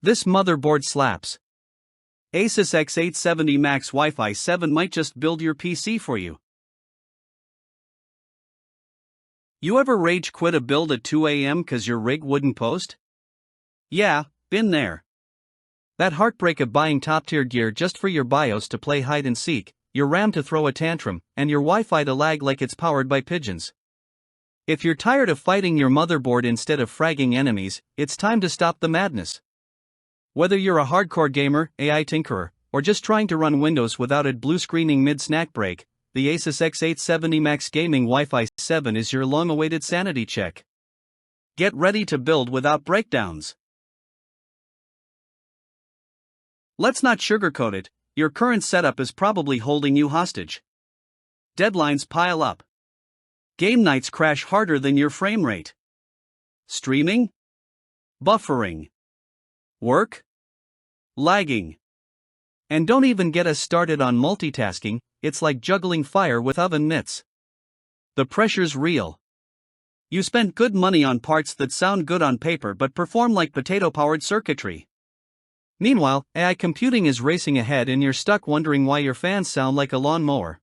This motherboard slaps. ASUS X870 MAX Wi-Fi 7 might just build your PC for you. You ever rage quit a build at 2 a.m. cause your rig wouldn't post? Yeah, been there. That heartbreak of buying top-tier gear just for your BIOS to play hide and seek, your RAM to throw a tantrum, and your Wi-Fi to lag like it's powered by pigeons. If you're tired of fighting your motherboard instead of fragging enemies, it's time to stop the madness. Whether you're a hardcore gamer, AI tinkerer, or just trying to run Windows without it blue screening mid-snack break, the ASUS X870 MAX Gaming Wi-Fi 7 is your long-awaited sanity check. Get ready to build without breakdowns. Let's not sugarcoat it, your current setup is probably holding you hostage. Deadlines pile up. Game nights crash harder than your frame rate. Streaming? Buffering. Work? Lagging. And don't even get us started on multitasking, it's like juggling fire with oven mitts. The pressure's real. You spent good money on parts that sound good on paper but perform like potato-powered circuitry. Meanwhile, AI computing is racing ahead and you're stuck wondering why your fans sound like a lawnmower.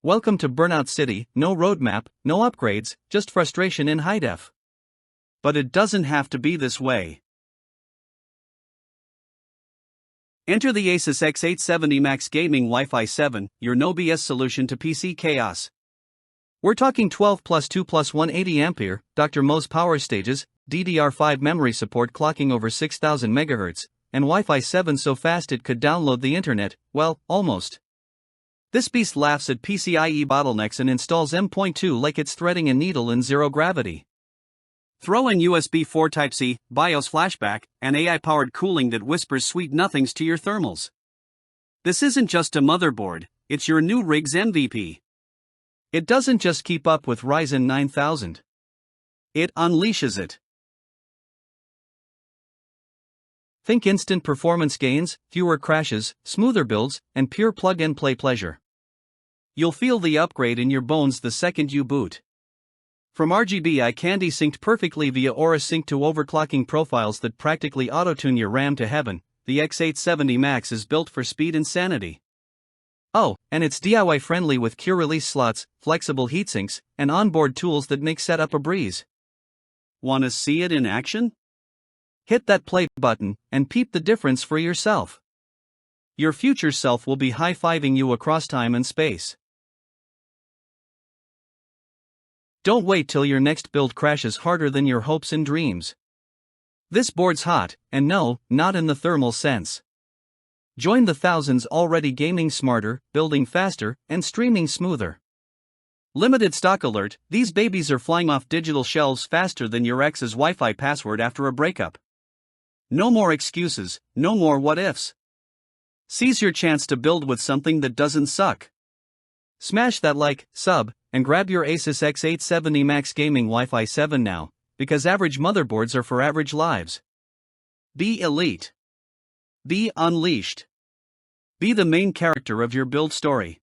Welcome to Burnout City, no roadmap, no upgrades, just frustration in high def. But it doesn't have to be this way. Enter the ASUS X870 MAX Gaming Wi-Fi 7, your no BS solution to PC chaos. We're talking 12 plus 2 plus 180 ampere, Dr. Mo's power stages, DDR5 memory support clocking over 6000 MHz, and Wi-Fi 7 so fast it could download the internet, well, almost. This beast laughs at PCIe bottlenecks and installs M.2 like it's threading a needle in zero gravity. Throw in USB 4 Type-C, BIOS flashback, and AI-powered cooling that whispers sweet nothings to your thermals. This isn't just a motherboard, it's your new rig's MVP. It doesn't just keep up with Ryzen 9000. It unleashes it. Think instant performance gains, fewer crashes, smoother builds, and pure plug-and-play pleasure. You'll feel the upgrade in your bones the second you boot. From RGB I candy synced perfectly via Aura Sync to overclocking profiles that practically auto-tune your RAM to heaven, the X870 MAX is built for speed and sanity. Oh, and it's DIY friendly with Cure release slots, flexible heatsinks, and onboard tools that make setup a breeze. Wanna see it in action? Hit that play button and peep the difference for yourself. Your future self will be high-fiving you across time and space. Don't wait till your next build crashes harder than your hopes and dreams. This board's hot, and no, not in the thermal sense. Join the thousands already gaming smarter, building faster, and streaming smoother. Limited stock alert, these babies are flying off digital shelves faster than your ex's Wi-Fi password after a breakup. No more excuses, no more what-ifs. Seize your chance to build with something that doesn't suck. Smash that like, sub, and grab your ASUS X870 MAX Gaming Wi-Fi 7 now, because average motherboards are for average lives. Be elite. Be unleashed. Be the main character of your build story.